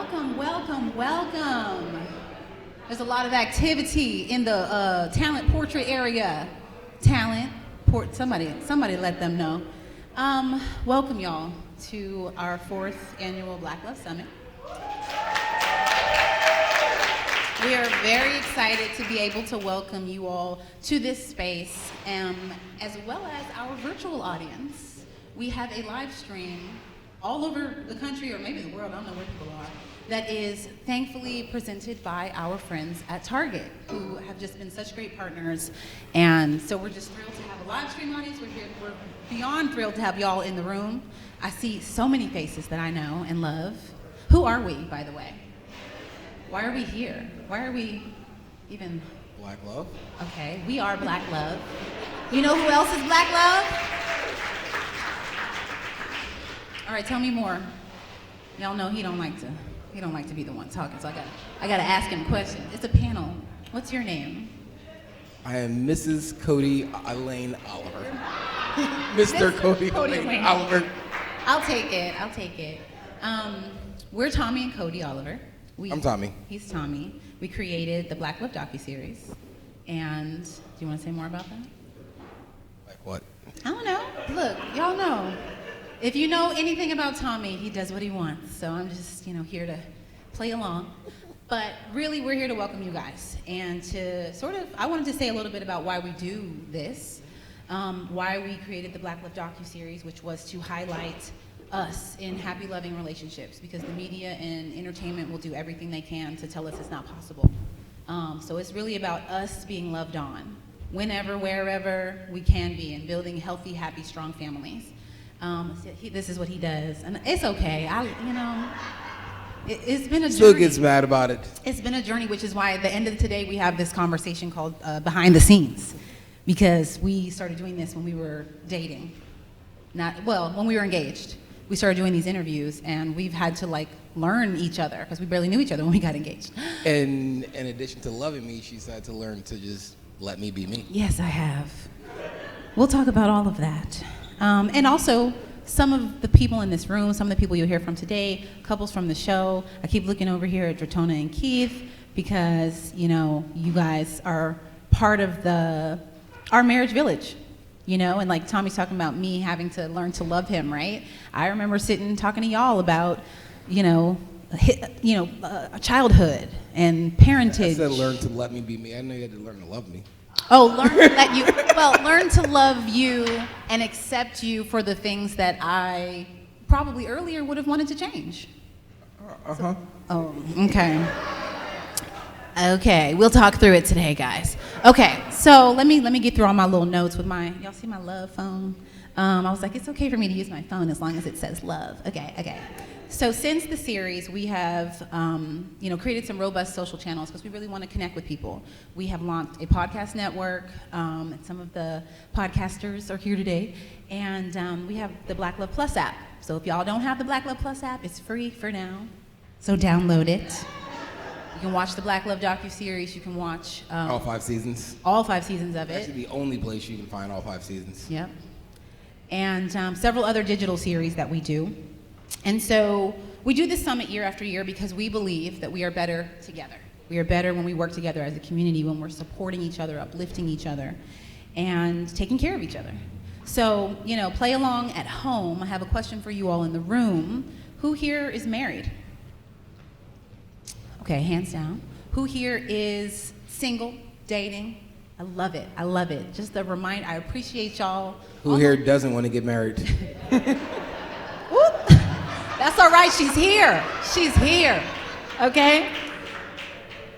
Welcome, welcome, welcome. There's a lot of activity in the talent portrait area. Somebody let them know. Welcome y'all to our 4th annual Black Love Summit. We are very excited to be able to welcome you all to this space, as well as our virtual audience. We have a live stream all over the country, or maybe the world, I don't know where people are, that is thankfully presented by our friends at Target, who have just been such great partners. And so we're just thrilled to have a live stream audience. We're beyond thrilled to have y'all in the room. I see so many faces that I know and love. Who are we, by the way? Why are we here? Why are we even? Black Love. Okay, we are Black Love. You know who else is Black Love? All right, tell me more. Y'all know he don't like to be the one talking, so I gotta ask him questions. It's a panel. What's your name? I am Mrs. Codie Elaine Oliver. Mr. Codie Elaine Oliver. I'll take it. We're Tommy and Codie Oliver. I'm Tommy. He's Tommy. We created the Black Love docuseries. And do you want to say more about that? Like what? I don't know. Look, y'all know. If you know anything about Tommy, he does what he wants. So I'm just, here to play along. But really, we're here to welcome you guys. And to I wanted to say a little bit about why we do this, why we created the Black Love docuseries, which was to highlight us in happy, loving relationships, because the media and entertainment will do everything they can to tell us it's not possible. So it's really about us being loved on, whenever, wherever we can be, and building healthy, happy, strong families. This is what he does, and it's okay. It's been a journey. Still gets mad about it. It's been a journey, which is why at the end of today we have this conversation called Behind the Scenes, because we started doing this when we were dating. When we were engaged. We started doing these interviews, and we've had to learn each other, because we barely knew each other when we got engaged. And in addition to loving me, she's had to learn to just let me be me. Yes, I have. We'll talk about all of that. And also, some of the people in this room, some of the people you'll hear from today, couples from the show. I keep looking over here at Dratona and Keith, because, you guys are part of our marriage village. And like Tommy's talking about me having to learn to love him, right? I remember sitting talking to y'all about, childhood and parentage. I said learn to let me be me. I know you had to learn to love me. Oh, learn to love you and accept you for the things that I probably earlier would have wanted to change. Okay. Okay, we'll talk through it today, guys. Okay, so let me get through all my little notes with y'all see my love phone? I was like, it's okay for me to use my phone as long as it says love. Okay. So since the series, we have, created some robust social channels, because we really want to connect with people. We have launched a podcast network, and some of the podcasters are here today, and we have the Black Love Plus app. So if y'all don't have the Black Love Plus app, it's free for now, so download it. You can watch the Black Love docuseries. You can watch all 5 seasons. All 5 seasons of it. Actually, the only place you can find all 5 seasons. Yep. And several other digital series that we do. And so we do this summit year after year because we believe that we are better together. We are better when we work together as a community, when we're supporting each other, uplifting each other, and taking care of each other. So, play along at home. I have a question for you all in the room. Who here is married? Okay, hands down. Who here is single, dating? I love it. Just a reminder, I appreciate y'all. Who here doesn't want to get married? That's all right, she's here, okay?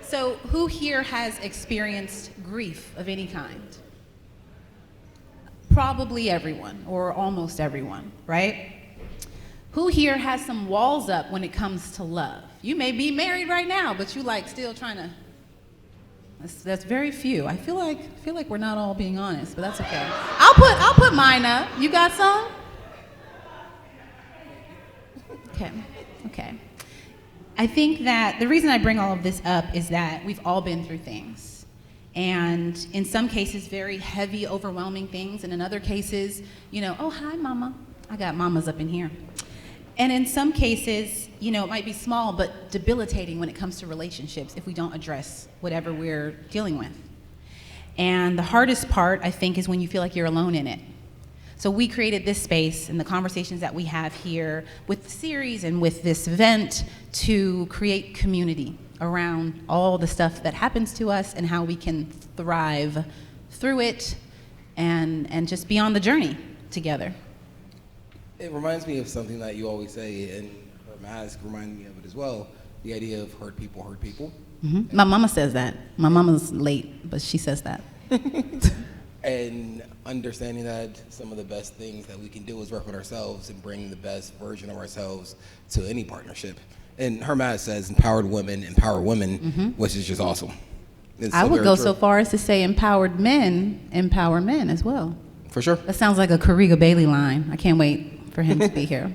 So who here has experienced grief of any kind? Probably everyone, or almost everyone, right? Who here has some walls up when it comes to love? You may be married right now, but you still trying to. That's very few. I feel like we're not all being honest, but that's okay. I'll put mine up. You got some? Okay. I think that the reason I bring all of this up is that we've all been through things. And in some cases, very heavy, overwhelming things. And in other cases, oh, hi, mama. I got mamas up in here. And in some cases, you know, it might be small but debilitating when it comes to relationships if we don't address whatever we're dealing with. And the hardest part, I think, is when you feel like you're alone in it. So we created this space and the conversations that we have here with the series and with this event to create community around all the stuff that happens to us and how we can thrive through it and just be on the journey together. It reminds me of something that you always say, and her mask reminded me of it as well, the idea of hurt people hurt people. Mm-hmm. My mama says that. My mama's late, but she says that. And understanding that some of the best things that we can do is work on ourselves and bring the best version of ourselves to any partnership. And her mask says empowered women, empower women, which is just awesome. I would go so far as to say empowered men, empower men as well. For sure. That sounds like a Corriga Bailey line. I can't wait for him to be here.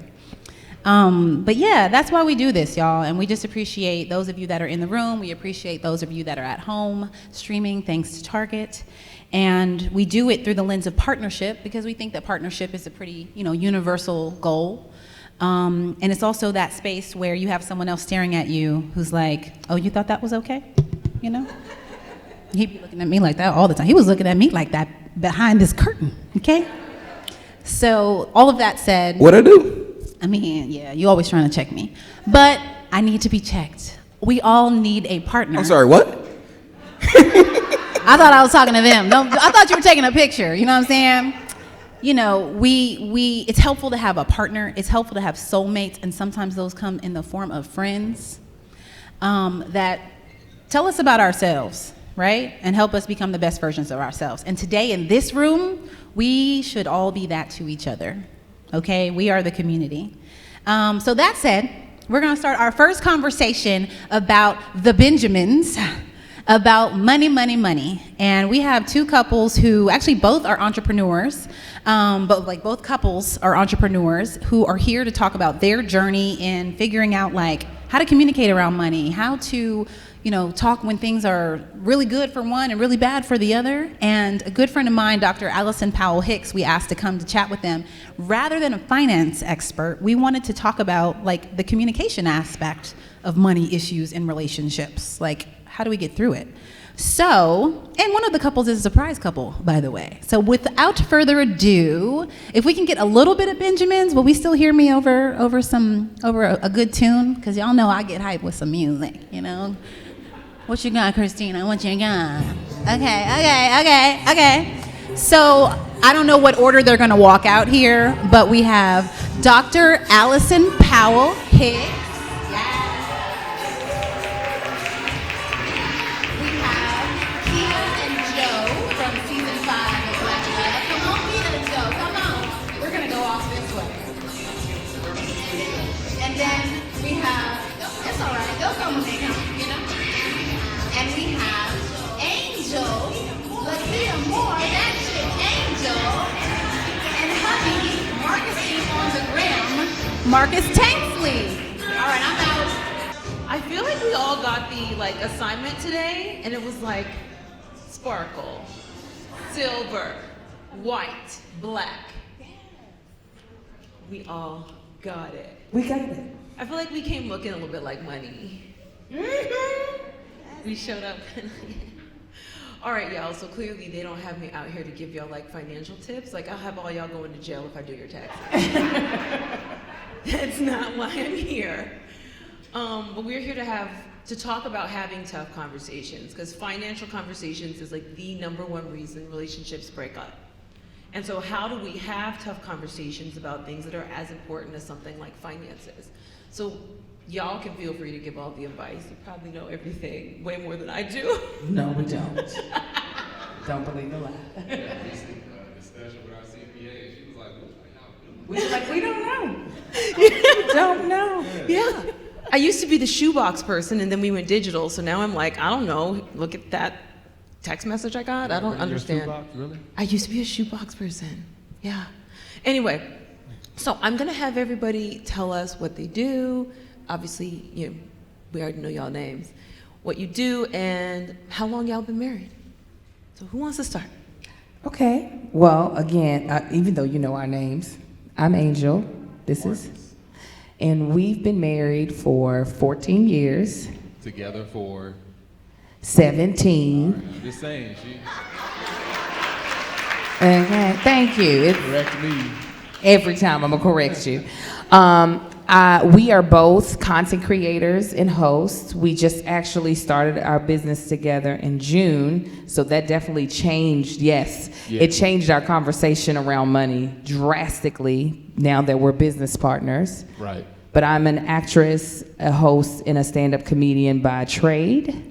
But yeah, that's why we do this, y'all. And we just appreciate those of you that are in the room. We appreciate those of you that are at home streaming, thanks to Target. And we do it through the lens of partnership because we think that partnership is a pretty, you know, universal goal. And it's also that space where you have someone else staring at you who's like, oh, you thought that was okay? You know? He'd be looking at me like that all the time. He was looking at me like that behind this curtain, okay? So all of that said. What'd I do? I mean, yeah, you always trying to check me. But I need to be checked. We all need a partner. I'm sorry, what? I thought I was talking to them. No, I thought you were taking a picture, you know what I'm saying? You know, it's helpful to have a partner. It's helpful to have soulmates, and sometimes those come in the form of friends that tell us about ourselves, right? And help us become the best versions of ourselves. And today in this room, we should all be that to each other, okay? We are the community. So that said, we're gonna start our first conversation about the Benjamins, about money, money, money. And we have two couples who actually both are entrepreneurs, but like both couples are entrepreneurs who are here to talk about their journey in figuring out like how to communicate around money, how to, you know, talk when things are really good for one and really bad for the other. And a good friend of mine, Dr. Allycin Powell-Hicks, we asked to come to chat with them. Rather than a finance expert, we wanted to talk about like the communication aspect of money issues in relationships. Like, how do we get through it? So, and one of the couples is a surprise couple, by the way. So without further ado, if we can get a little bit of Benjamins, will we still hear me over a good tune? Because y'all know I get hyped with some music, you know? What you got, Christina? What you got? Okay. So I don't know what order they're gonna walk out here, but we have Dr. Allycin Powell-Hicks. And then we have, it's all right, they'll come when they come, you know? And we have Angel, Laketa Moore, that shit, Angel, and hubby, Marcus on the gram, Marcus Tanksley. All right, I'm out. I feel like we all got the like assignment today, and it was like sparkle, silver, white, black. We all got it. We got it. I feel like we came looking a little bit like money. We showed up. All right, y'all, so clearly they don't have me out here to give y'all like financial tips. Like I'll have all y'all going to jail if I do your taxes. That's not why I'm here. But we're here to talk about having tough conversations, because financial conversations is like the #1 reason relationships break up. And so how do we have tough conversations about things that are as important as something like finances? So y'all can feel free to give all the advice. You probably know everything way more than I do. No, we don't. Don't believe the lie. Discussion with our CPA, she was like, what are y'all doing? We were like, we don't know. We don't know. Yeah. I used to be the shoebox person, and then we went digital, so now I'm like, I don't know, look at that text message I got? I don't understand. Shoebox, really? I used to be a shoebox person. Yeah. Anyway, so I'm gonna have everybody tell us what they do. Obviously, we already know y'all names. What you do and how long y'all been married. So who wants to start? Okay. Well, again, even though you know our names, I'm Angel. This is, And we've been married for 14 years, Together for, 17. I'm just saying, she Okay, thank you. It's correct me. every time I'm gonna correct you. We are both content creators and hosts. We just actually started our business together in June, so that definitely changed. Yes, Yeah. it changed our conversation around money drastically now that we're business partners. Right. But I'm an actress, a host, and a stand-up comedian by trade.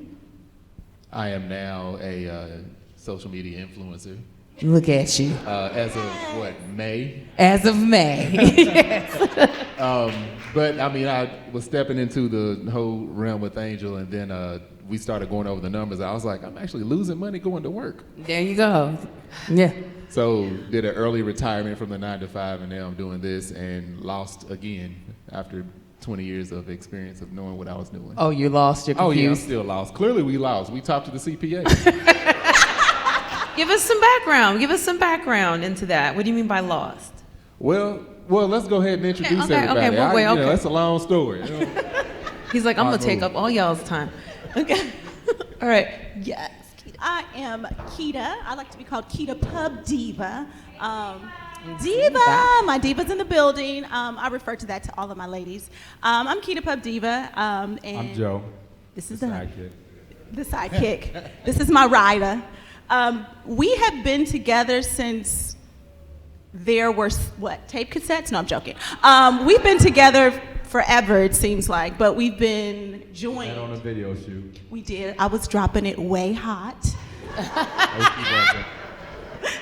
I am now a social media influencer. Look at you. As of what, May? As of May. Yes. But I mean, I was stepping into the whole realm with Angel, and then we started going over the numbers. I was like, I'm actually losing money going to work. There you go. Yeah. So did an early retirement from the 9 to 5, and now I'm doing this, and lost again after 20 years of experience of knowing what I was doing. Oh, you lost your Oh confused. yeah, I'm still lost. Clearly we lost. We talked to the CPA. Give us some background. Give us some background into that. What do you mean by lost? well, let's go ahead and introduce Okay, everybody. we'll wait, You know, okay. that's a long story. You know? He's like, I'm gonna Alright, take move. up all y'all's time. Okay. All right. Yes, I am Keita. I like to be called Keita Pub Diva. Diva, my diva's in the building. I refer to that to all of my ladies. I'm Keita Pub Diva. And I'm Joe. This is the the sidekick. the sidekick. This is my rider. We have been together since there were, tape cassettes? No, I'm joking. We've been together forever, it seems like, but we've been joined. And on a video shoot. We did. I was dropping it way hot.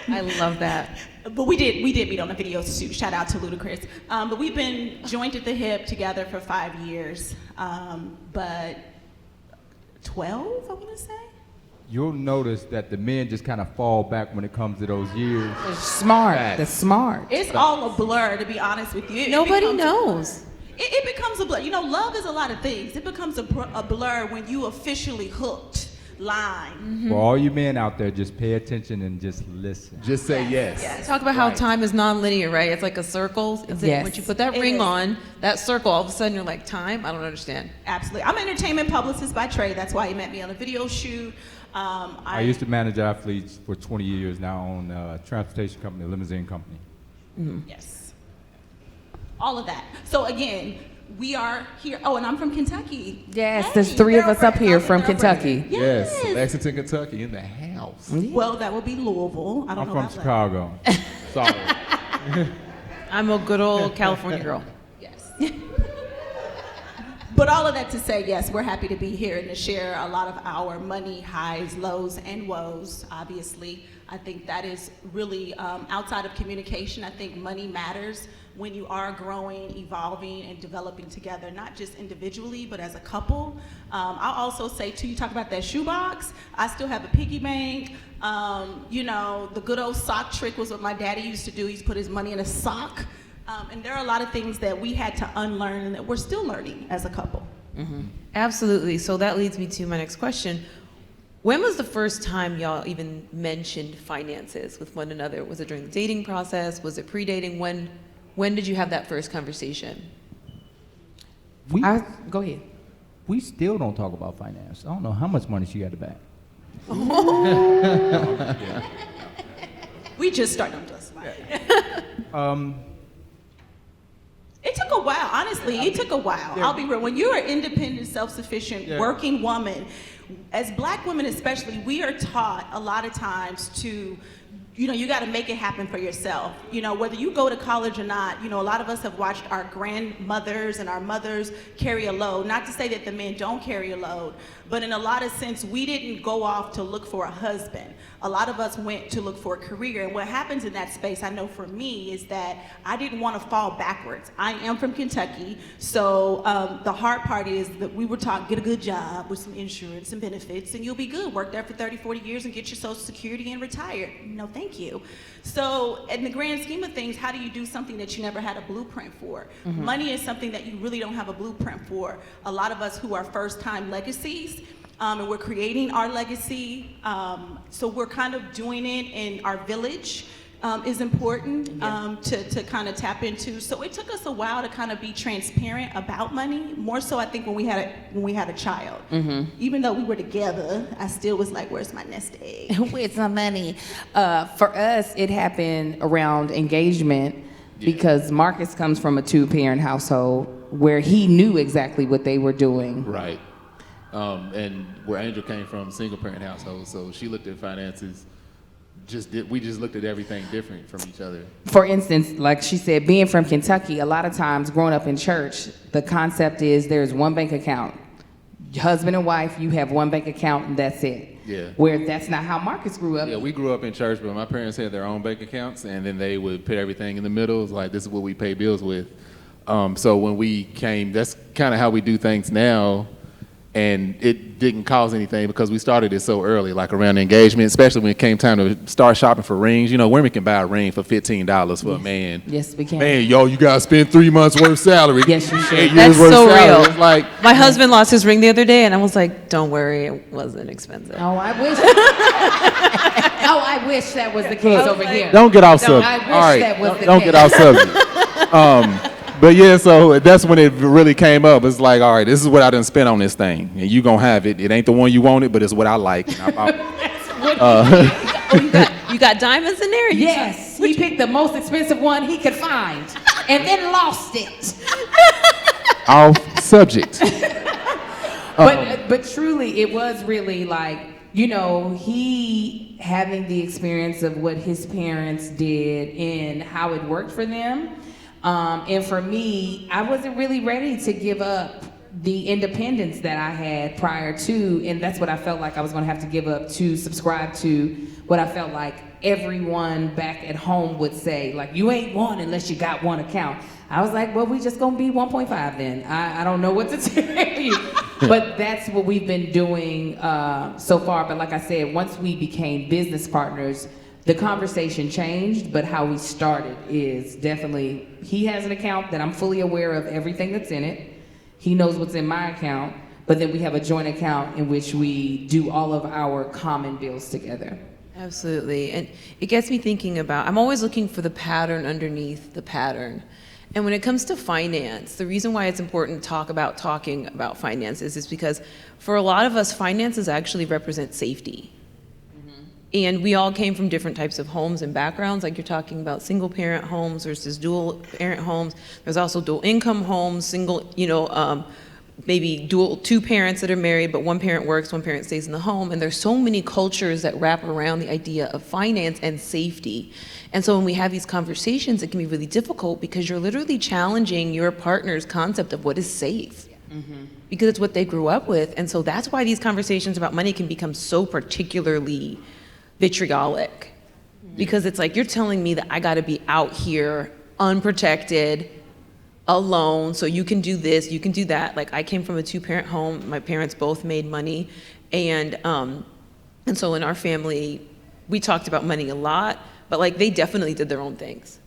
I love that. But we did meet on a video shoot. Shout out to Ludacris. But we've been joined at the hip together for 5 years. But 12, I want to say. You'll notice that the men just kind of fall back when it comes to those years. They're smart. They're smart. It's all a blur, to be honest with you. Nobody knows. It becomes a blur. You know, love is a lot of things. It becomes a blur when you officially hooked line. For all you men out there, just pay attention and just listen. Just say yes. Talk about how Right. time is non-linear, right? It's like a circle. It's Yes. Once you put that It ring is. on, that circle, all of a sudden you're like, time? I don't understand. Absolutely. I'm an entertainment publicist by trade. That's why you met me on a video shoot. I used to manage athletes for 20 years now on a transportation company, a limousine company. Yes. All of that. So again, we are here. Oh, and I'm from Kentucky. Yes, Hey, there's 3 of us up thoroughbred. here I'm a from thoroughbred. Kentucky. Yes, Lexington, Kentucky, in the house. Well, that will be Louisville. I don't I'm know from about Chicago. Sorry. I'm a good old California girl. Yes. But all of that to say, yes, we're happy to be here and to share a lot of our money highs, lows, and woes. Obviously, I think that is really outside of communication. I think money matters when you are growing, evolving, and developing together, not just individually, but as a couple. I'll also say, too, you talk about that shoebox. I still have a piggy bank. You know, the good old sock trick was what my daddy used to do. He used to put his money in a sock. And there are a lot of things that we had to unlearn and that we're still learning as a couple. Absolutely. So that leads me to my next question. When was the first time y'all even mentioned finances with one another? Was it during the dating process? Was it pre-dating? When did you have that first conversation? Go ahead. We still don't talk about finance. I don't know how much money she got to back. We just started. I'm just like, it took a while, honestly. It took a while. I'll be real. When you're an independent, self-sufficient, working woman, as black women especially, we are taught a lot of times to, you know, you got to make it happen for yourself. You know, whether you go to college or not, you know, a lot of us have watched our grandmothers and our mothers carry a load. Not to say that the men don't carry a load, but in a lot of sense, we didn't go off to look for a husband. A lot of us went to look for a career. And what happens in that space, I know for me, is that I didn't want to fall backwards. I am from Kentucky, so the hard part is that we were taught, get a good job with some insurance and benefits, and you'll be good. Work there for 30, 40 years and get your Social Security and retire. No, thank you. So in the grand scheme of things, how do you do something that you never had a blueprint for? Money is something that you really don't have a blueprint for. A lot of us who are first-time legacies, and we're creating our legacy, so we're kind of doing it in our village, is important to kind of tap into. So it took us a while to kind of be transparent about money. More so, I think when we had a child. Even though we were together, I still was like, "Where's my nest egg? Where's my money?" For us, it happened around engagement because Marcus comes from a 2-parent household where he knew exactly what they were doing. Right. And where Angel came from, single-parent household, so she looked at finances. We just looked at everything different from each other. For instance, like she said, being from Kentucky, a lot of times growing up in church, the concept is there's one bank account. Husband and wife, you have one bank account and that's it. Yeah. Where that's not how Marcus grew up. Yeah, we grew up in church, but my parents had their own bank accounts, and then they would put everything in the middle. It was like, this is what we pay bills with. So when we came, that's kind of how we do things now. And it didn't cause anything because we started it so early, like around engagement, especially when it came time to start shopping for rings. You know, women can buy a ring for $15 for a man. Yes, we can. Man, yo, you gotta spend 3 months worth salary. Yes, you should. 8 years That's worth so salary. real. It's like, My husband lost his ring the other day, and I was like, "Don't worry, it wasn't expensive." Oh, I wish. Oh, I wish that was the case over here. don't get off subject. I wish All right, that was the don't case. get off subject. But yeah, so that's when it really came up. It's like, all right, this is what I done spent on this thing, and you gonna have it. It ain't the one you wanted, but it's what I like. You got diamonds in there? Yes, he picked the most expensive one he could find, and then lost it. Off subject. But truly, it was really like, you know, he having the experience of what his parents did and how it worked for them. And for me, I wasn't really ready to give up the independence that I had prior to, and that's what I felt like I was gonna have to give up to subscribe to what I felt like everyone back at home would say, like, you ain't one unless you got one account. I was like, well, we just gonna be 1.5 then. I don't know what to tell you. But that's what we've been doing so far. But like I said, once we became business partners, the conversation changed, but how we started is definitely, he has an account that I'm fully aware of everything that's in it. He knows what's in my account, but then we have a joint account in which we do all of our common bills together. Absolutely. And it gets me thinking about, I'm always looking for the pattern underneath the pattern. And when it comes to finance, the reason why it's important to talking about finances is because for a lot of us, finances actually represent safety. And we all came from different types of homes and backgrounds, like you're talking about single parent homes versus dual parent homes. There's also dual income homes, single, maybe dual 2 parents that are married, but one parent works, one parent stays in the home. And there's so many cultures that wrap around the idea of finance and safety. And so when we have these conversations, it can be really difficult because you're literally challenging your partner's concept of what is safe. Because it's what they grew up with. And so that's why these conversations about money can become so particularly vitriolic, because it's like, you're telling me that I got to be out here unprotected, alone, so you can do this, you can do that. Like, I came from a 2-parent home. My parents both made money, and so in our family, we talked about money a lot, but like, they definitely did their own things.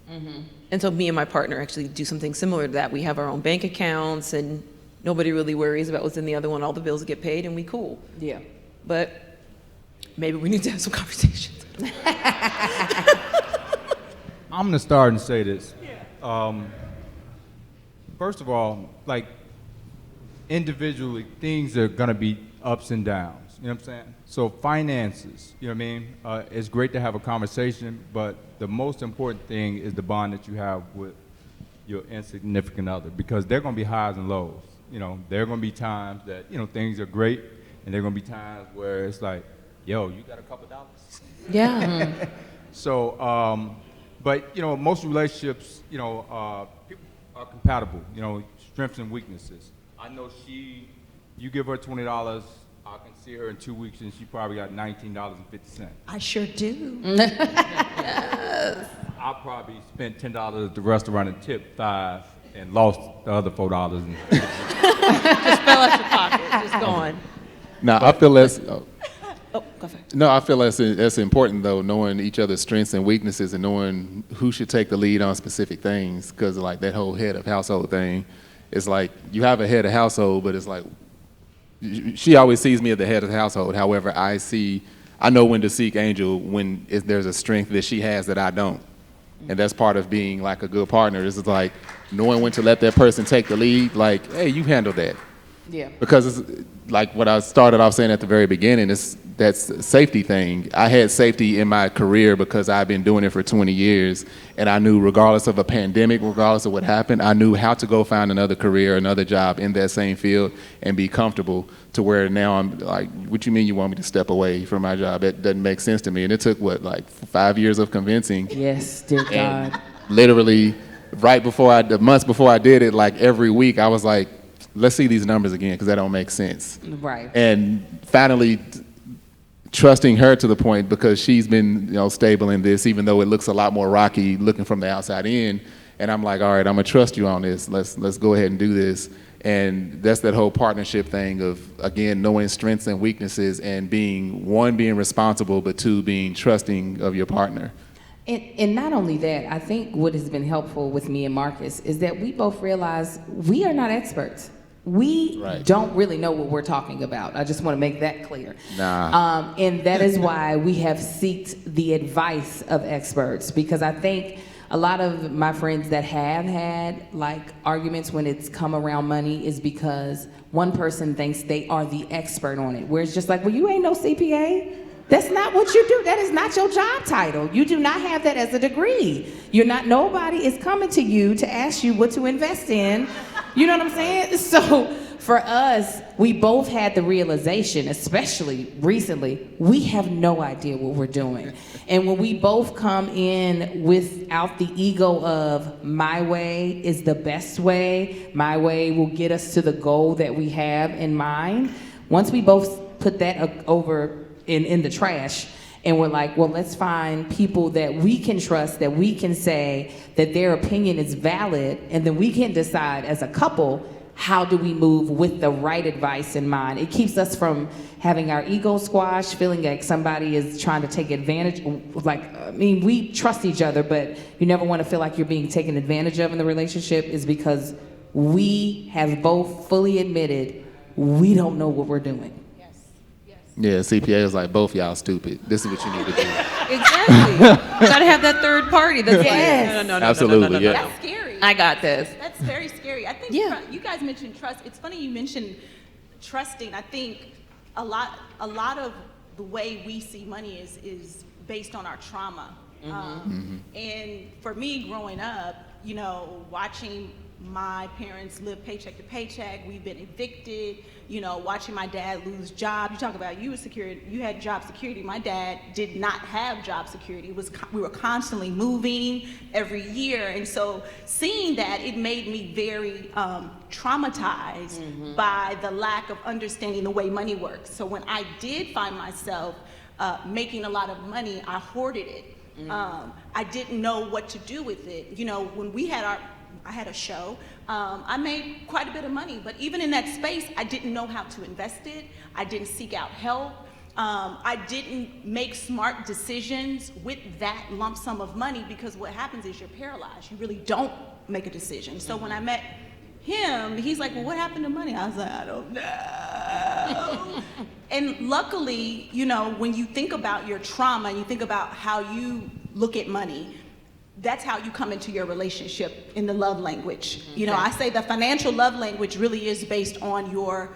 And so me and my partner actually do something similar to that. We have our own bank accounts, and nobody really worries about what's in the other one. All the bills get paid, and we cool. Yeah. But maybe we need to have some conversations. I'm gonna start and say this. First of all, like, individually, things are gonna be ups and downs. You know what I'm saying? So finances, you know what I mean? It's great to have a conversation, but the most important thing is the bond that you have with your insignificant other, because there are gonna be highs and lows. You know, there are gonna be times that, you know, things are great, and there are gonna be times where it's like, yo, you got a couple dollars? Yeah. So, but, you know, most relationships, you know, people are compatible, you know, strengths and weaknesses. I know you give her $20, I can see her in 2 weeks and she probably got $19.50. I sure do. I probably spent $10 at the restaurant and tipped $5 and lost the other $4. Just fell out your pocket. Just gone. Now, I feel that's... Oh, go ahead. No, I feel that's important, though, knowing each other's strengths and weaknesses and knowing who should take the lead on specific things, because, like, that whole head of household thing, it's like you have a head of household, but it's like she always sees me as the head of the household. However, I I know when to seek Angel when there's a strength that she has that I don't. And that's part of being like a good partner. This is like knowing when to let that person take the lead. Like, hey, you handle that. Yeah. Because it's like what I started off saying at the very beginning, that's a safety thing. I had safety in my career because I've been doing it for 20 years. And I knew regardless of a pandemic, regardless of what happened, I knew how to go find another career, another job in that same field and be comfortable to where now I'm like, what you mean you want me to step away from my job? That doesn't make sense to me. And it took, what, like 5 years of convincing. Yes, dear And God. literally right before the months before I did it, like every week I was like, let's see these numbers again because that don't make sense. Right. And finally trusting her to the point because she's been stable in this, even though it looks a lot more rocky looking from the outside in. And I'm like, all right, I'm gonna trust you on this. Let's go ahead and do this. And that's that whole partnership thing of, again, knowing strengths and weaknesses and being responsible, but two, being trusting of your partner. And not only that, I think what has been helpful with me and Marcus is that we both realize we are not experts. We don't really know what we're talking about. I just want to make that clear. Nah. And that is why we have sought the advice of experts, because I think a lot of my friends that have had like arguments when it's come around money is because one person thinks they are the expert on it, where it's just like, well, you ain't no CPA. That's not what you do. That is not your job title. You do not have that as a degree. Nobody is coming to you to ask you what to invest in. You know what I'm saying? So for us, we both had the realization, especially recently, we have no idea what we're doing. And when we both come in without the ego of my way is the best way, my way will get us to the goal that we have in mind, once we both put that over in the trash, and we're like, well, let's find people that we can trust, that we can say that their opinion is valid, and then we can decide as a couple, how do we move with the right advice in mind? It keeps us from having our ego squashed, feeling like somebody is trying to take advantage. We trust each other, but you never want to feel like you're being taken advantage of in the relationship, is because we have both fully admitted we don't know what we're doing. Yeah, CPA is like, both y'all stupid. This is what you need to do. Exactly. You gotta have that third party that's Yes. like, no. Absolutely, yeah. That's scary. I got this. That's very scary. I think you guys mentioned trust. It's funny you mentioned trusting. I think a lot of the way we see money is based on our trauma. And for me, growing up, watching my parents live paycheck to paycheck, we've been evicted, watching my dad lose job. You talk about you had job security. My dad did not have job security. We were constantly moving every year. And so seeing that, it made me very traumatized by the lack of understanding the way money works. So when I did find myself making a lot of money, I hoarded it. I didn't know what to do with it. When I had a show. I made quite a bit of money, but even in that space, I didn't know how to invest it. I didn't seek out help. I didn't make smart decisions with that lump sum of money, because what happens is you're paralyzed. You really don't make a decision. So when I met him, he's like, well, what happened to money? I was like, I don't know. And luckily, when you think about your trauma and you think about how you look at money, that's how you come into your relationship in the love language. I say the financial love language really is based on your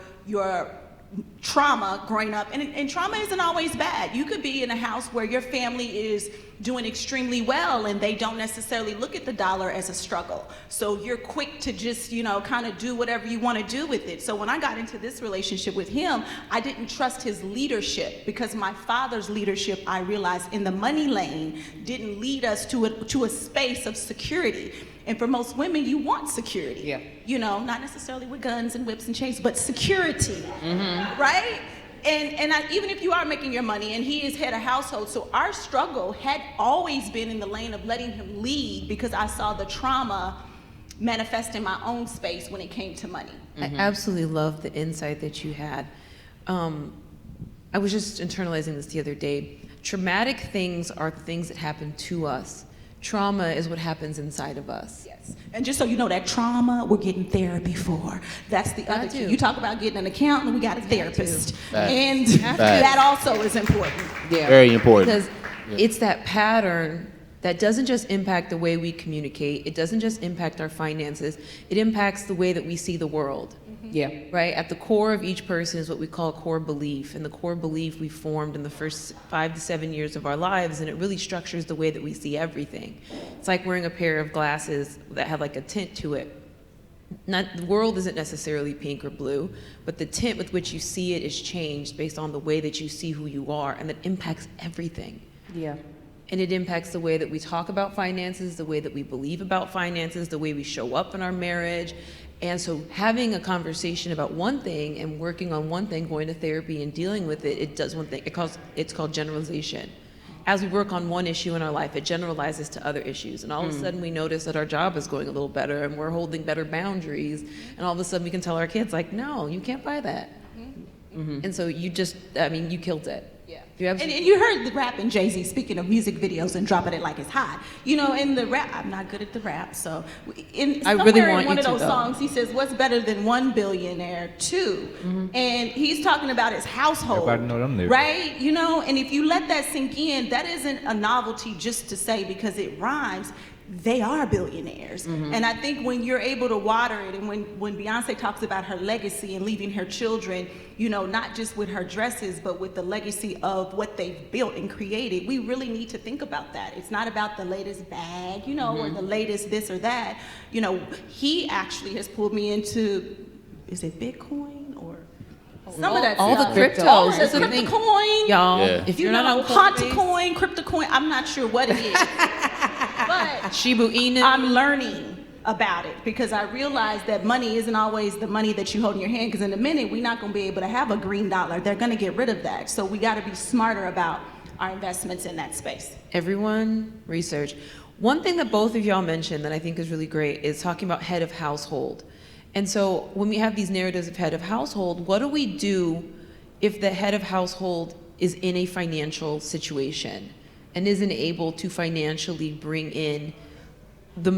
trauma growing up. And trauma isn't always bad. You could be in a house where your family is doing extremely well and they don't necessarily look at the dollar as a struggle. So you're quick to just, kind of do whatever you want to do with it. So when I got into this relationship with him, I didn't trust his leadership, because my father's leadership, I realized, in the money lane didn't lead us to a space of security. And for most women, you want security. Yeah. Not necessarily with guns and whips and chains, but security, right? And even if you are making your money, and he is head of household, so our struggle had always been in the lane of letting him lead, because I saw the trauma manifest in my own space when it came to money. I absolutely love the insight that you had. I was just internalizing this the other day. Traumatic things are things that happen to us. Trauma is what happens inside of us. Yes. And just so you know, that trauma, we're getting therapy for. That's the other key. too. You talk about getting an accountant, we got a therapist. Facts. And Facts. that also is important. Yeah. Very important. Because it's that pattern that doesn't just impact the way we communicate, it doesn't just impact our finances, it impacts the way that we see the world. Yeah. Right? At the core of each person is what we call core belief. And the core belief we formed in the first 5 to 7 years of our lives, and it really structures the way that we see everything. It's like wearing a pair of glasses that have like a tint to it. The world isn't necessarily pink or blue, but the tint with which you see it is changed based on the way that you see who you are, and that impacts everything. Yeah. And it impacts the way that we talk about finances, the way that we believe about finances, the way we show up in our marriage. And so having a conversation about one thing and working on one thing, going to therapy and dealing with it, it does one thing. It's called generalization. As we work on one issue in our life, it generalizes to other issues. And all of a sudden we notice that our job is going a little better and we're holding better boundaries. And all of a sudden we can tell our kids, like, no, you can't buy that. And so you killed it. Yeah. And you heard the rap in Jay-Z, speaking of music videos and dropping it like it's hot. You know, in the rap, I'm not good at the rap, so I really want in one you of those to, though. songs, he says, what's better than one billionaire? Two. And he's talking about his household. Everybody know them lyrics. Right? You know, and if you let that sink in, that isn't a novelty just to say because it rhymes. They are billionaires. And I think when you're able to water it, and when Beyonce talks about her legacy and leaving her children, you know, not just with her dresses, but with the legacy of what they've built and created, we really need to think about that. It's not about the latest bag, you know, or the latest this or that. You know, he actually has pulled me into, is it Bitcoin or some of that all stuff. the cryptos. All the That's the thing. Coin. Y'all, Yeah. if You you're know, not on Haunted Coinbase, coin, crypto coin, I'm not sure what it is. But Shibu Inu, I'm learning about it because I realize that money isn't always the money that you hold in your hand, because in a minute we're not going to be able to have a green dollar. They're going to get rid of that. So we got to be smarter about our investments in that space. everyone research. One thing that both of y'all mentioned that I think is really great is talking about head of household. And so when we have these narratives of head of household, what do we do if the head of household is in a financial situation and isn't able to financially bring in the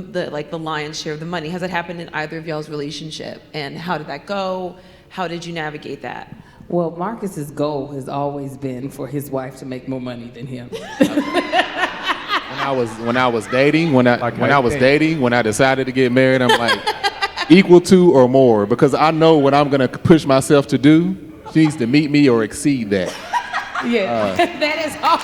lion's share of the money? Has that happened in either of y'all's relationship? And how did that go? How did you navigate that? Well, Marcus's goal has always been for his wife to make more money than him. When I was dating, when I decided to get married, I'm like, equal to or more, because I know what I'm gonna push myself to do. She needs to meet me or exceed that. Yeah, that is all.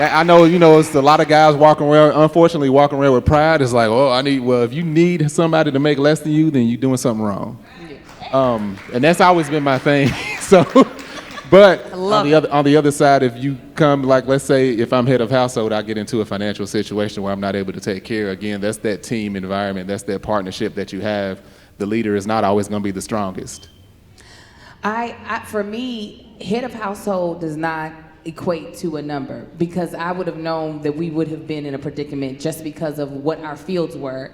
I know, you know, it's a lot of guys walking around with pride. It's like, if you need somebody to make less than you, then you're doing something wrong. And that's always been my thing. So, but on the other side, if you come, like, let's say if I'm head of household, I get into a financial situation where I'm not able to take care. Again, that's that team environment. That's that partnership that you have. The leader is not always going to be the strongest. For me, head of household does not equate to a number, because I would have known that we would have been in a predicament just because of what our fields were.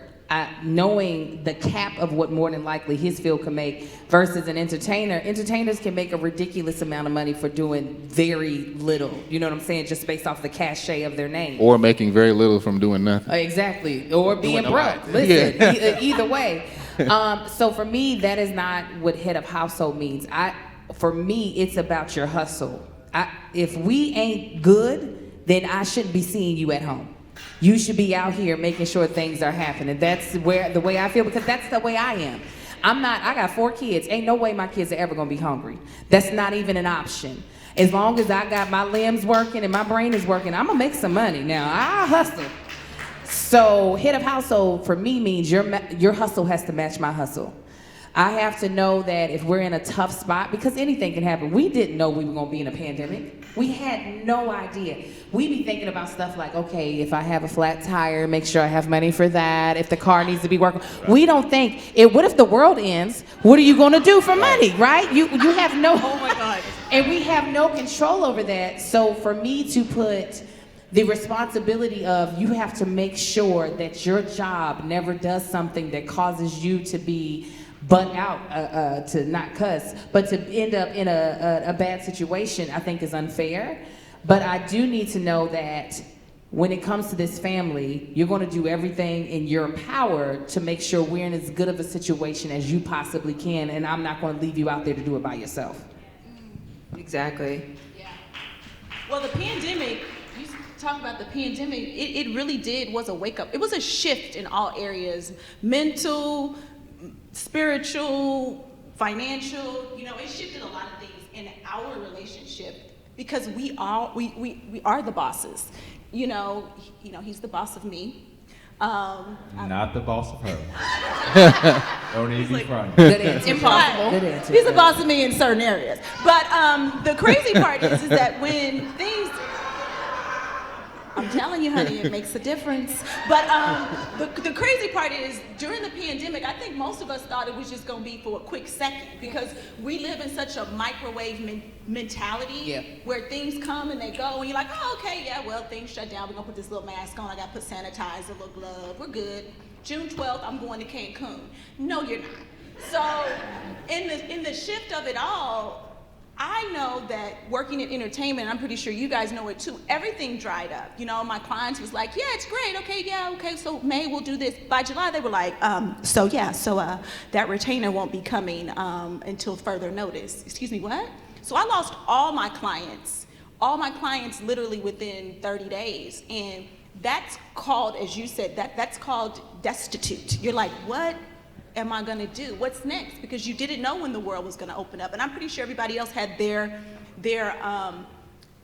Knowing the cap of what more than likely his field can make versus an entertainer. Entertainers can make a ridiculous amount of money for doing very little. You know what I'm saying? Just based off the cachet of their name. Or making very little from doing nothing. Exactly. Or being Doing a broke. lot. Listen, either way. So for me, that is not what head of household means. For me, it's about your hustle. If we ain't good, then I shouldn't be seeing you at home. You should be out here making sure things are happening. That's the way I feel, because that's the way I am. I got 4 kids. Ain't no way my kids are ever gonna be hungry. That's not even an option. As long as I got my limbs working and my brain is working, I'm gonna make some money. Now, I hustle. So head of household for me means your hustle has to match my hustle. I have to know that if we're in a tough spot, because anything can happen. We didn't know we were gonna be in a pandemic. We had no idea. We be thinking about stuff like, okay, if I have a flat tire, make sure I have money for that. If the car needs to be working. We don't think, what if the world ends? What are you gonna do for money, right? You have no, oh my God. And we have no control over that. So for me to put the responsibility of, you have to make sure that your job never does something that causes you to be butt out, to not cuss, but to end up in a bad situation, I think is unfair. But I do need to know that when it comes to this family, you're going to do everything in your power to make sure we're in as good of a situation as you possibly can, and I'm not going to leave you out there to do it by yourself. Exactly. Well, the pandemic, you talk about the pandemic, it really was a wake up. It was a shift in all areas, mental, spiritual, financial, it shifted a lot of things in our relationship because we are the bosses. He's the boss of me. Not the boss of her. Don't even front. Good answer. Impossible. Good answer. He's the boss of me in certain areas. But the crazy part is that when things, I'm telling you, honey, it makes a difference. But the crazy part is during the pandemic, I think most of us thought it was just going to be for a quick second because we live in such a microwave mentality where things come and they go and you're like, oh, okay, yeah, well, things shut down. We're going to put this little mask on. I got to put sanitizer, a little glove. We're good. June 12th, I'm going to Cancun. No, you're not. So in the shift of it all, I know that working in entertainment, I'm pretty sure you guys know it too, everything dried up. My clients was like, yeah, it's great, okay, so May we'll do this. By July, they were like, that retainer won't be coming until further notice. Excuse me, what? So I lost all my clients literally within 30 days. And that's called, as you said, that's called destitute. You're like, what am I gonna do? What's next? Because you didn't know when the world was gonna open up. And I'm pretty sure everybody else had their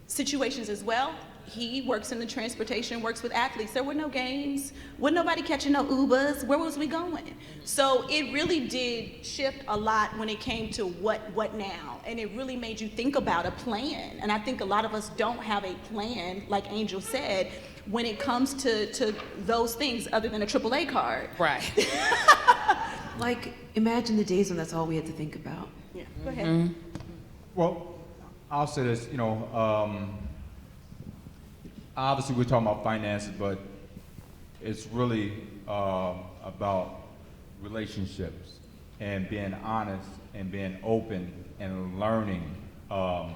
situations as well. He works in the transportation, works with athletes. There were no games, wasn't nobody catching no Ubers. Where was we going? So it really did shift a lot when it came to what now. And it really made you think about a plan. And I think a lot of us don't have a plan, like Angel said, when it comes to those things other than a AAA card. Right. Like, imagine the days when that's all we had to think about. Yeah, go ahead. Well, I'll say this, obviously we're talking about finances, but it's really about relationships and being honest and being open and learning. I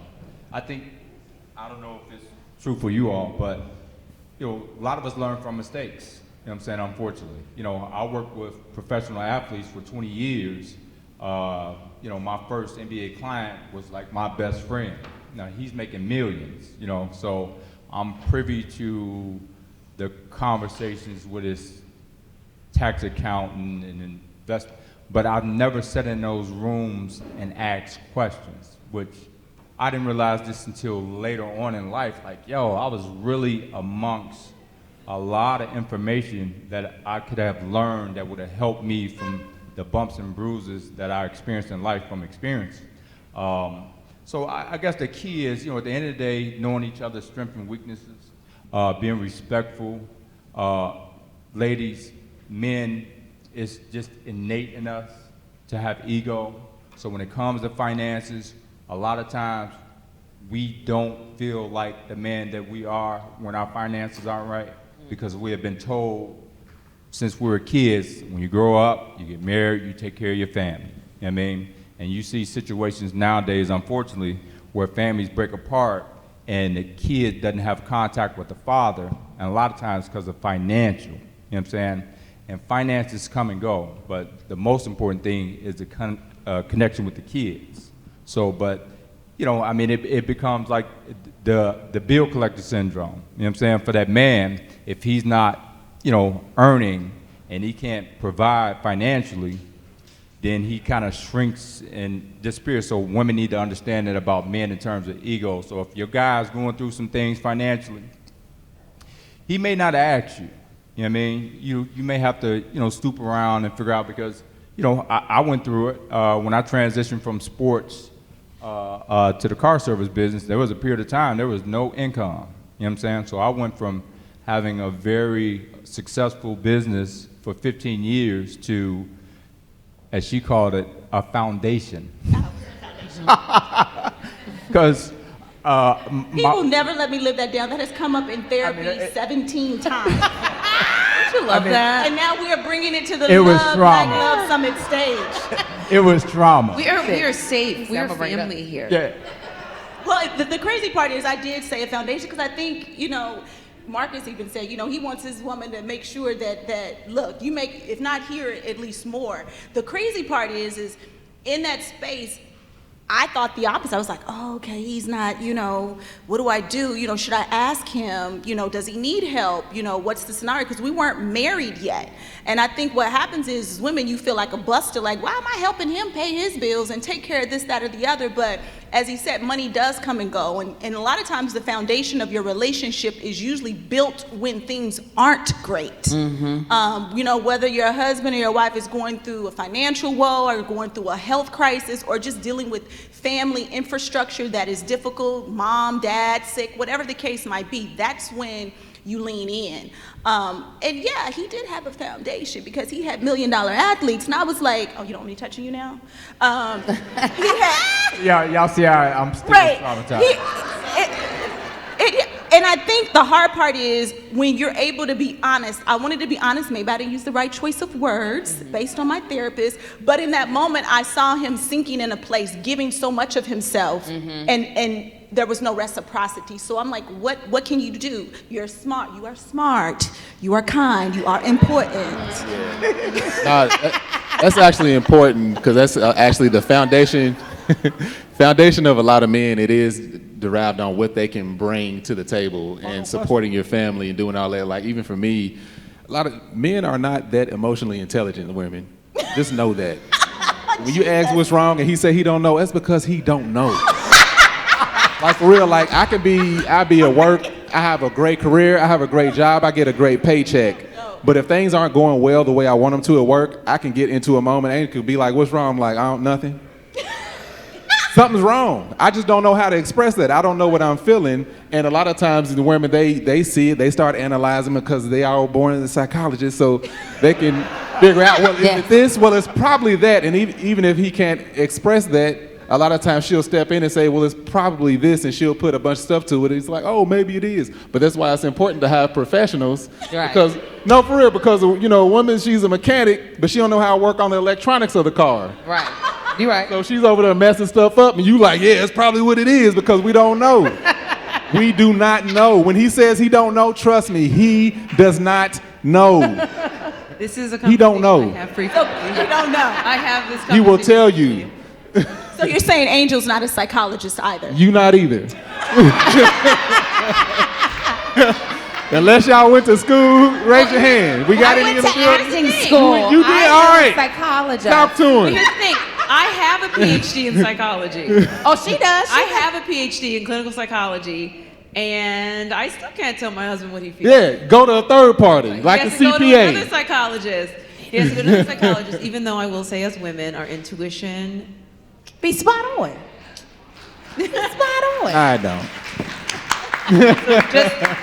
don't know if it's true for you all, but a lot of us learn from mistakes. You know what I'm saying? Unfortunately, I worked with professional athletes for 20 years. My first NBA client was like my best friend. Now he's making millions. So I'm privy to the conversations with his tax accountant and investment, but I've never sat in those rooms and asked questions, which I didn't realize this until later on in life. Like, I was really amongst a lot of information that I could have learned that would have helped me from the bumps and bruises that I experienced in life from experience. So I guess the key is, at the end of the day, knowing each other's strengths and weaknesses, being respectful. Ladies, men, it's just innate in us to have ego. So when it comes to finances, a lot of times we don't feel like the man that we are when our finances aren't right, because we have been told since we were kids, when you grow up, you get married, you take care of your family. You know what I mean? And you see situations nowadays, unfortunately, where families break apart and the kid doesn't have contact with the father, and a lot of times because of financial, you know what I'm saying? And finances come and go, but the most important thing is the connection with the kids. So, but, it becomes like the bill collector syndrome, you know what I'm saying? For that man, if he's not, earning and he can't provide financially, then he kind of shrinks and disappears. So women need to understand that about men in terms of ego. So if your guy's going through some things financially, he may not ask you. You know what I mean? You may have to, stoop around and figure out, because, I went through it when I transitioned from sports to the car service business. There was a period of time there was no income. You know what I'm saying? So I went from having a very successful business for 15 years to, as she called it, a foundation. Because people never let me live that down. That has come up in therapy 17 times. Don't you love that? And now we are bringing it to the Love Summit stage. It was trauma. We are safe. We are family here. Yeah. Well, the crazy part is I did say a foundation because I think, Marcus even said, he wants his woman to make sure that look, you make, if not here, at least more. The crazy part is in that space, I thought the opposite. I was like, oh, okay, he's not, what do I do? Should I ask him, does he need help? What's the scenario? Because we weren't married yet. And I think what happens is women, you feel like a buster, like, why am I helping him pay his bills and take care of this, that, or the other? But as he said, money does come and go. And a lot of times the foundation of your relationship is usually built when things aren't great. Whether your husband or your wife is going through a financial woe or going through a health crisis or just dealing with family infrastructure that is difficult, mom, dad, sick, whatever the case might be, that's when you lean in. And yeah, he did have a foundation because he had $1 million athletes. And I was like, oh, you don't want me touching you now? He had, Y'all see how I'm still traumatized. And I think the hard part is when you're able to be honest. I wanted to be honest. Maybe I didn't use the right choice of words based on my therapist. But in that moment, I saw him sinking in a place, giving so much of himself, and there was no reciprocity. So I'm like, what can you do? You're smart. You are smart. You are kind. You are important. That's actually important because that's actually the foundation of a lot of men. It is derived on what they can bring to the table and supporting your family and doing all that. Like even for me, a lot of men are not that emotionally intelligent women. Just know that. When you ask what's wrong and he say he don't know, that's because he don't know. Like for real, like I be at work, I have a great career, I have a great job, I get a great paycheck. But if things aren't going well the way I want them to at work, I can get into a moment and it could be like, what's wrong? I'm like, nothing. Something's wrong. I just don't know how to express that. I don't know what I'm feeling. And a lot of times the women, they see it, they start analyzing because they are born as a psychologist, so they can figure out, well, is it this? Well, it's probably that. And even if he can't express that, a lot of times she'll step in and say, well, it's probably this, and she'll put a bunch of stuff to it. It's like, oh, maybe it is. But that's why it's important to have professionals. Right. Because, no, for real, because, a woman, she's a mechanic, but she don't know how to work on the electronics of the car. Right. You're right. So she's over there messing stuff up, and you like, yeah, it's probably what it is, because we don't know. We do not know. When he says he don't know, trust me, he does not know. This is a he don't know. I have frequently. You don't know. I have this conversation. He will tell you. So you're saying Angel's not a psychologist either? You not either. Unless y'all went to school, raise your hand. We got any in the building? Acting school. You did? All right. Psychologist. Talk to him. Here's the thing. I have a PhD in psychology. Oh, she does. I have a PhD in clinical psychology, and I still can't tell my husband what he feels. Yeah, go to a third party, like a He has to go to CPA. another psychologist. He has to go to another psychologist, even though I will say as women, our intuition... Be spot on. Spot on. I don't.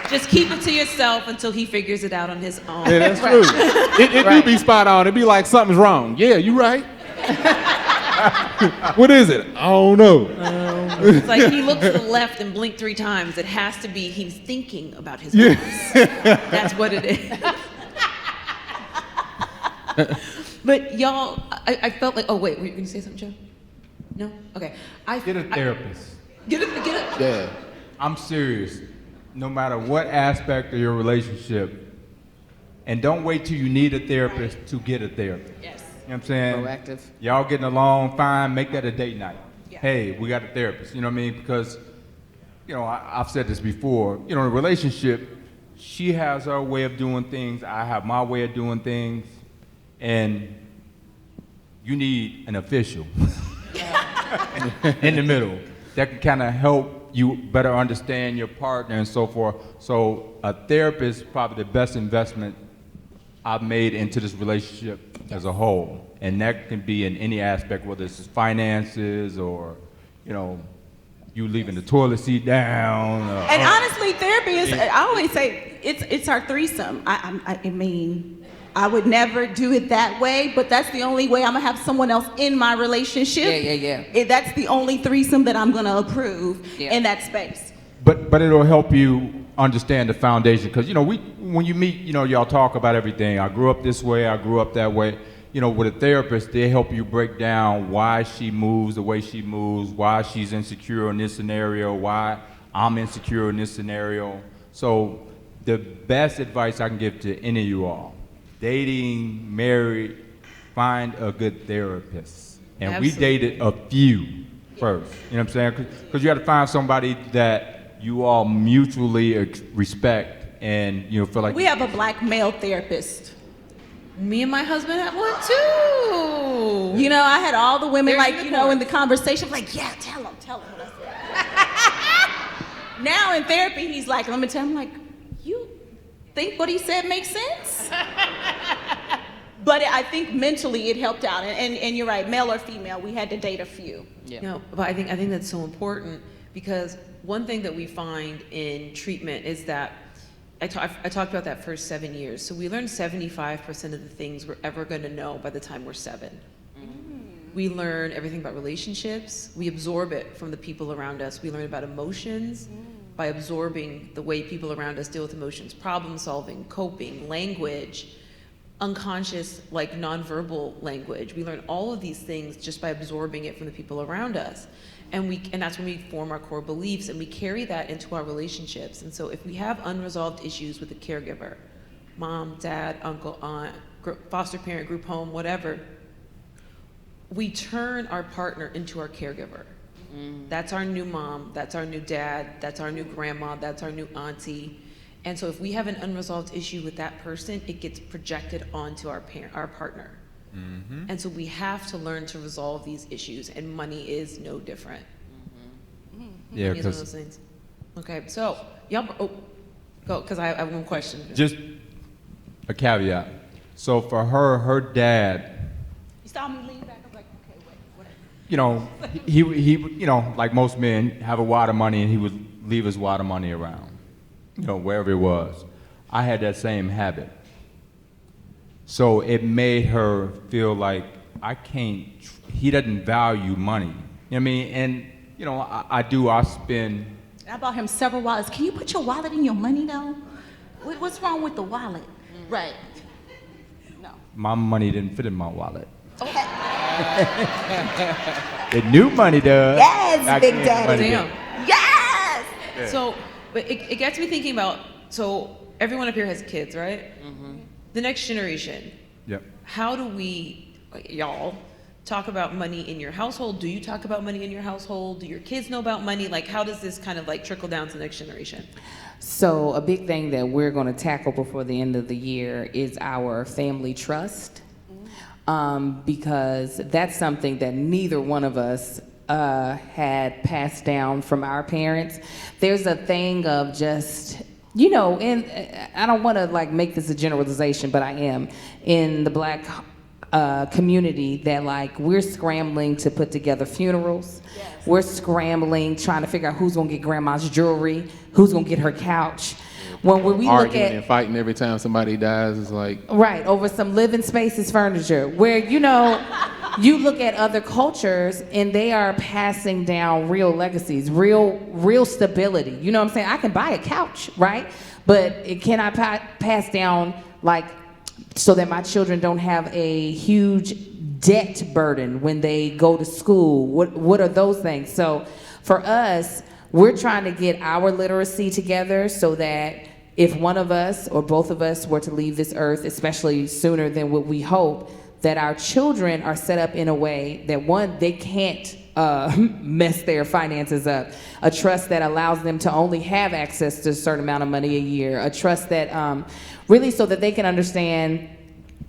Just keep it to yourself until he figures it out on his own. Yeah, that's true. It do be spot on. It be like something's wrong. Yeah, you right. What is it? I don't know. It's like he looked to the left and blinked 3 times. It has to be he's thinking about his boss. That's what it is. But y'all, I felt like, oh wait, were you gonna say something, Joe? No? Okay. Get a therapist. Get it. Yeah. I'm serious. No matter what aspect of your relationship, and don't wait till you need a therapist to get a therapist. Yes. You know what I'm saying? Proactive. Y'all getting along fine, make that a date night. Yeah. Hey, we got a therapist. You know what I mean? Because, I've said this before, in a relationship, she has her way of doing things, I have my way of doing things, and you need an official in the middle that can kind of help you better understand your partner and so forth. So a therapist is probably the best investment I've made into this relationship as a whole. And that can be in any aspect, whether it's finances or, you leaving the toilet seat down. And honestly, therapy is, I always say, it's our threesome. I mean, I would never do it that way, but that's the only way I'm gonna have someone else in my relationship. Yeah. That's the only threesome that I'm gonna approve in that space. But it'll help you understand the foundation, because when you meet, y'all talk about everything. I grew up this way, I grew up that way. With a therapist, they help you break down why she moves the way she moves, why she's insecure in this scenario, why I'm insecure in this scenario. So the best advice I can give to any of you all, dating, married, find a good therapist. And Absolutely. we dated a few first, you know what I'm saying? Because you got to find somebody that you all mutually respect and, you know, feel like. We have a black male therapist. Me and my husband have one too. You know, I had all the women, They're like, you know, in the unicorns. conversation, like, yeah, tell him what I said. Now in therapy, he's like, let me tell him, like, you think what he said makes sense? But I think mentally it helped out. And you're right, male or female, we had to date a few. No, but I think that's so important because one thing that we find in treatment is that I talked about that first 7 years. So we learn 75% of the things we're ever going to know by the time we're 7. We learn everything about relationships. We absorb it from the people around us. We learn about emotions by absorbing the way people around us deal with emotions, problem solving, coping, language, unconscious, like nonverbal language. We learn all of these things just by absorbing it from the people around us. And that's when we form our core beliefs, and we carry that into our relationships. And so if we have unresolved issues with a caregiver, mom, dad, uncle, aunt, foster parent, group home, whatever, we turn our partner into our caregiver. That's our new mom, that's our new dad, that's our new grandma, that's our new auntie. And so if we have an unresolved issue with that person, it gets projected onto our partner. And so we have to learn to resolve these issues, and money is no different. Yeah, Money is one of because those things. Okay, so y'all, go, because I have one question. just a caveat. So for her dad, You saw me lean back, I was like, okay, wait, whatever. you know, he you know, like most men, have a wad of money and he would leave his wad of money around, you know, wherever it was. I had that same habit. So it made her feel like he doesn't value money. You know what I mean? And, you know, I spend. I bought him several wallets. Can you put your wallet in your money, though? What's wrong with the wallet? Right. No. My money didn't fit in my wallet. Okay. The new money does. Yes, Back Big then, Daddy. money Damn. didn't. Yes! Yeah. So, but it gets me thinking about, so everyone up here has kids, right? The next generation. Yep. How do we, y'all, talk about money in your household? Do you talk about money in your household? Do your kids know about money? Like, how does this kind of like trickle down to the next generation? So a big thing that we're going to tackle before the end of the year is our family trust, because that's something that neither one of us had passed down from our parents. There's a thing of just, you know, and I don't want to like make this a generalization, but I am, in the black community, that like we're scrambling to put together funerals. Yes. We're scrambling trying to figure out who's gonna get grandma's jewelry, who's gonna get her couch. When we look Arguing at and fighting every time somebody dies is like. right over some living spaces furniture, where, you know, you look at other cultures and they are passing down real legacies, real stability. You know what I'm saying? I can buy a couch, right? But it cannot pass down, like, so that my children don't have a huge debt burden when they go to school. What are those things? So for us, we're trying to get our literacy together so that if one of us or both of us were to leave this earth, especially sooner than what we hope, that our children are set up in a way that, one, they can't mess their finances up. A trust that allows them to only have access to a certain amount of money a year. A trust that really, so that they can understand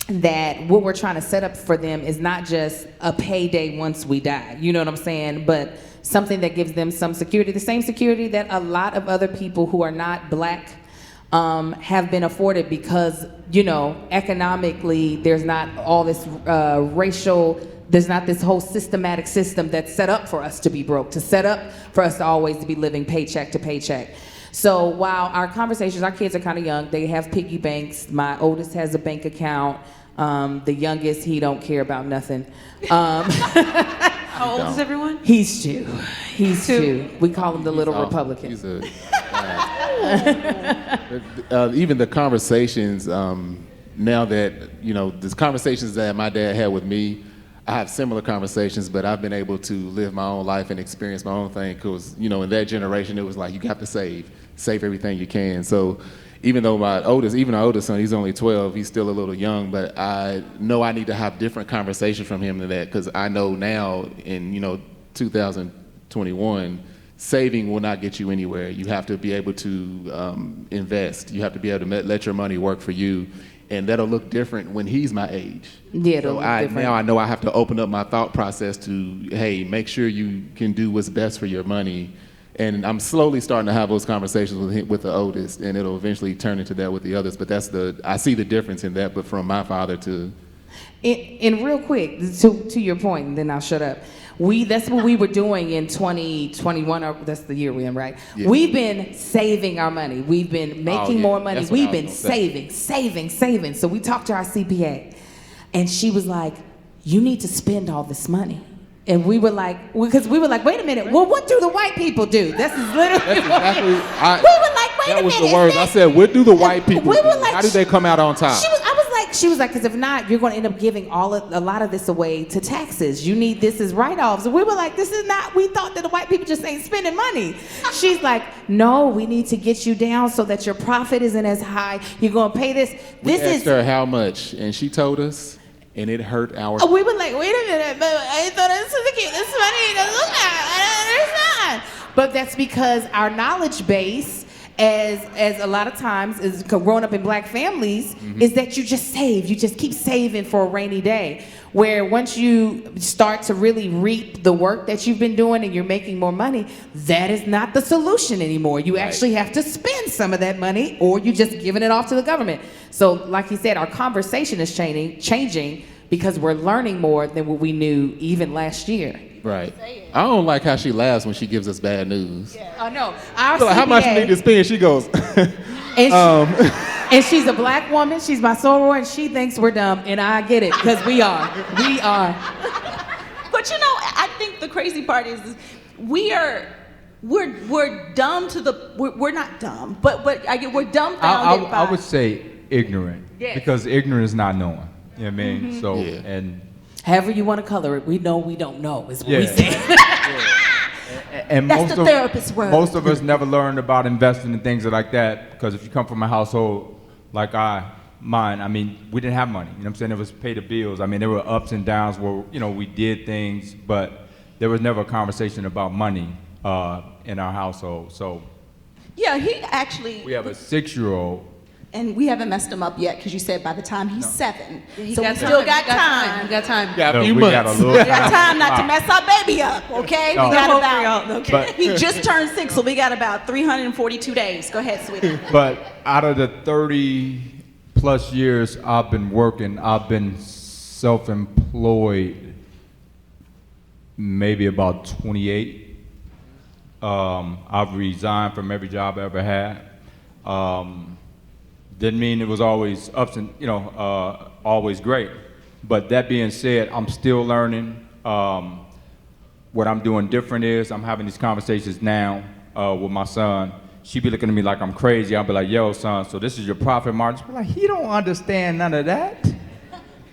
that what we're trying to set up for them is not just a payday once we die. You know what I'm saying? But something that gives them some security, the same security that a lot of other people who are not black have been afforded, because, you know, economically there's not all this there's not this whole systematic system that's set up for us to be broke, to set up for us to always be living paycheck to paycheck. So while our kids are kind of young, they have piggy banks. My oldest has a bank account. The youngest, he don't care about nothing. How old is everyone? He's two. He's two. We call him the little Awesome. Republican. He's a, even the conversations, now that, you know, the conversations that my dad had with me, I have similar conversations, but I've been able to live my own life and experience my own thing because, you know, in that generation, it was like, you have to save everything you can. So even though our oldest son, he's only 12, he's still a little young, but I know I need to have different conversations from him than that because I know now in, 2021, saving will not get you anywhere. You have to be able to invest. You have to be able to let your money work for you. And that'll look different when he's my age. Yeah, so now I know I have to open up my thought process to, hey, make sure you can do what's best for your money. And I'm slowly starting to have those conversations with the oldest, and it'll eventually turn into that with the others. But I see the difference in that, but from my father to. And real quick, to your point, and then I'll shut up. That's what we were doing in 2021, or that's the year we're in, right? Yeah. We've been saving our money. We've been making more money. That's what We've I been was gonna say. saving. So we talked to our CPA, and she was like, you need to spend all this money. And we were like, wait a minute, well, what do the white people do? This is literally That's we were like, wait a minute. That was the words. I said, what do the white people We were do? like, How do they come out on top? She was like, because if not, you're going to end up giving a lot of this away to taxes. You need this as write-offs. And we were like, this is not, we thought that the white people just ain't spending money. She's like, no, we need to get you down so that your profit isn't as high. You're going to pay this. We asked her how much, and she told us, and it hurt our. We were like, wait a minute, but I thought this was the cutest money to look at. I don't understand. But that's because our knowledge base, as a lot of times is growing up in black families, is that you just save. You just keep saving for a rainy day. Where once you start to really reap the work that you've been doing and you're making more money, that is not the solution anymore. You actually have to spend some of that money, or you're just giving it off to the government. So like you said, our conversation is changing because we're learning more than what we knew even last year. Right. I don't like how she laughs when she gives us bad news. Oh no, our So how much you CPA need to spend? She goes. and she's a black woman. She's my soror, and she thinks we're dumb, and I get it because we are. We are. But I think the crazy part is we're dumb to the we're not dumb, but we're dumbfounded by. I would say ignorant, because ignorant is not knowing. You know what I mean? So and. However you want to color it, we know we don't know is what we say. And that's the therapist's word. Most of us never learned about investing and things like that, because if you come from a household like mine, I mean, we didn't have money. You know what I'm saying? It was pay the bills. I mean, there were ups and downs where, we did things, but there was never a conversation about money in our household. So yeah, he actually. We have a 6-year-old. And we haven't messed him up yet, because you said by the time he's 7. Yeah, so we still got time. We got time. Got a few we months. got a little We got time not to mess our baby up, okay? No. We got about, But- he just turned 6, so we got about 342 days. Go ahead, sweetie. But out of the 30 plus years I've been working, I've been self-employed maybe about 28. I've resigned from every job I ever had. Didn't mean it was always ups and, always great. But that being said, I'm still learning. What I'm doing different is I'm having these conversations now with my son. She be looking at me like I'm crazy. I'll be like, yo, son, so this is your profit margin? She'll be like, he don't understand none of that.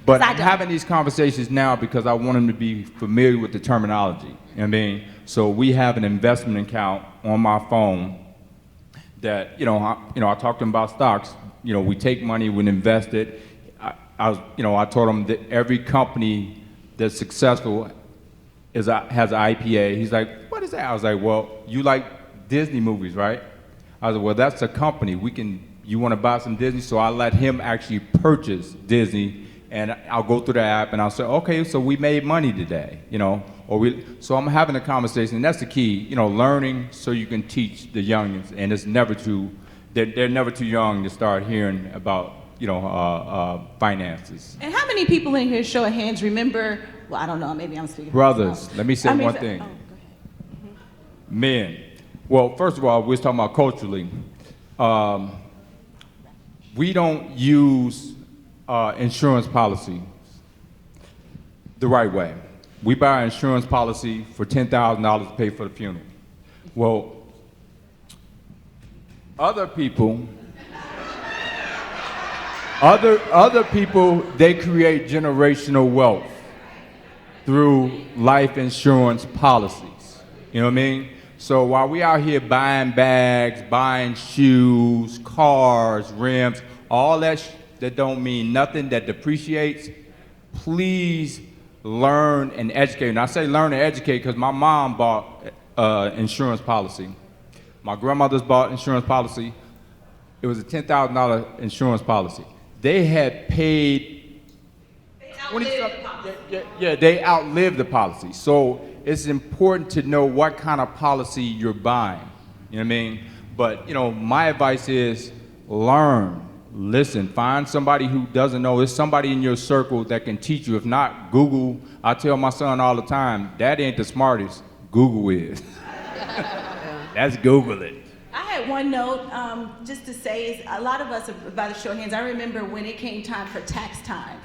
But I'm having these conversations now because I want him to be familiar with the terminology. You know what I mean? So we have an investment account on my phone that, I talked to him about stocks. We take money, we invest it. I told him that every company that's successful has an IPA. He's like, what is that? I was like, well, you like Disney movies, right? I was like, well, that's a company. You want to buy some Disney? So I let him actually purchase Disney, and I'll go through the app and I'll say, okay, so we made money today, so I'm having a conversation, and that's the key, learning so you can teach the youngins, and it's never they're never too young to start hearing about, finances. And how many people in here, show of hands, remember, well, I don't know, maybe I'm speaking. Brothers, let me say one thing. Oh, go ahead. Men. Well, first of all, we was talking about culturally. We don't use insurance policy the right way. We buy an insurance policy for $10,000 to pay for the funeral. Well, other people, they create generational wealth. through life insurance policies. You know what I mean? So while we out here buying bags, buying shoes, cars, rims, all that that don't mean nothing, that depreciates, please learn and educate. And I say learn and educate because my mom bought insurance policy. My grandmother's bought insurance policy. It was a $10,000 insurance policy. They had paid. They outlived the policy. So it's important to know what kind of policy you're buying. You know what I mean? But, my advice is learn, listen, find somebody who doesn't know. There's somebody in your circle that can teach you. If not, Google. I tell my son all the time, Dad ain't the smartest, Google is. That's Google it. I had one note just to say is a lot of us are by the show of hands. I remember when it came time for tax time.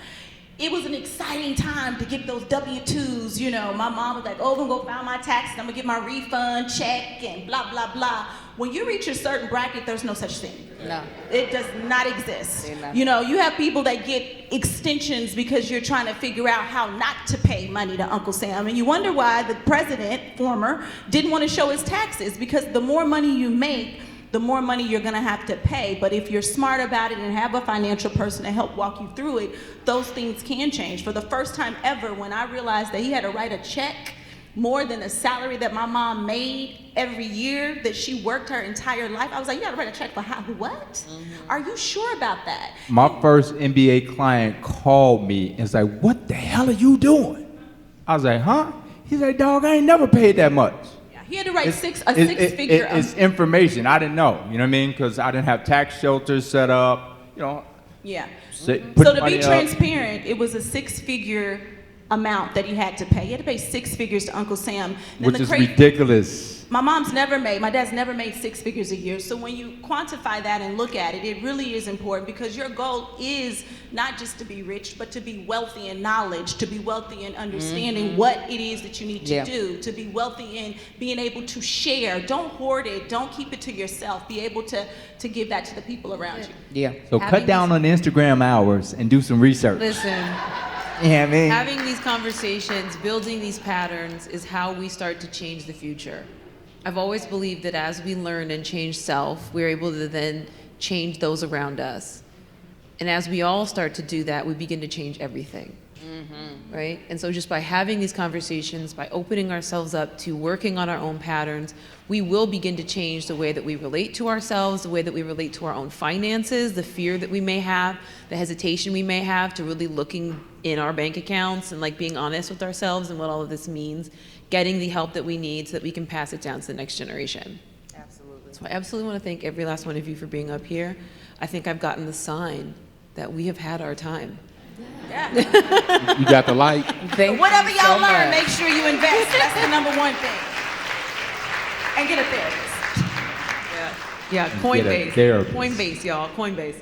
It was an exciting time to get those W-2s, My mom was like, I'm gonna go file my taxes, I'm gonna get my refund check and blah, blah, blah. When you reach a certain bracket, there's no such thing. No. It does not exist. You have people that get extensions because you're trying to figure out how not to pay money to Uncle Sam. And you wonder why the president, former, didn't want to show his taxes, because the more money you make, the more money you're gonna have to pay. But if you're smart about it and have a financial person to help walk you through it, those things can change. For the first time ever, when I realized that he had to write a check more than the salary that my mom made every year that she worked her entire life, I was like, you gotta write a check for how, what? Mm-hmm. Are you sure about that? My first MBA client called me and was like, what the hell are you doing? I was like, huh? He's like, dog, I ain't never paid that much. He had to write six-figure. It's information. I didn't know, you know what I mean? Because I didn't have tax shelters set up, Yeah. So to be transparent, it was a six-figure amount that he had to pay. He had to pay six figures to Uncle Sam. Which is ridiculous. My dad's never made six figures a year. So when you quantify that and look at it, it really is important, because your goal is not just to be rich, but to be wealthy in knowledge, to be wealthy in understanding what it is that you need to do, to be wealthy in being able to share. Don't hoard it. Don't keep it to yourself. Be able to give that to the people around you. Yeah. So cut down on the Instagram hours and do some research. Listen, Yeah, I mean. having these conversations, building these patterns is how we start to change the future. I've always believed that as we learn and change self, we're able to then change those around us. And as we all start to do that, we begin to change everything. Right? And so just by having these conversations, by opening ourselves up to working on our own patterns, we will begin to change the way that we relate to ourselves, the way that we relate to our own finances, the fear that we may have, the hesitation we may have to really looking in our bank accounts and being honest with ourselves and what all of this means, getting the help that we need so that we can pass it down to the next generation. Absolutely. So I absolutely want to thank every last one of you for being up here. I think I've gotten the sign that we have had our time. Yeah. You got the light. Whatever y'all learn, make sure you invest. That's the number one thing. And get a therapist. Yeah, Coinbase. therapist. Coinbase, y'all. Coinbase.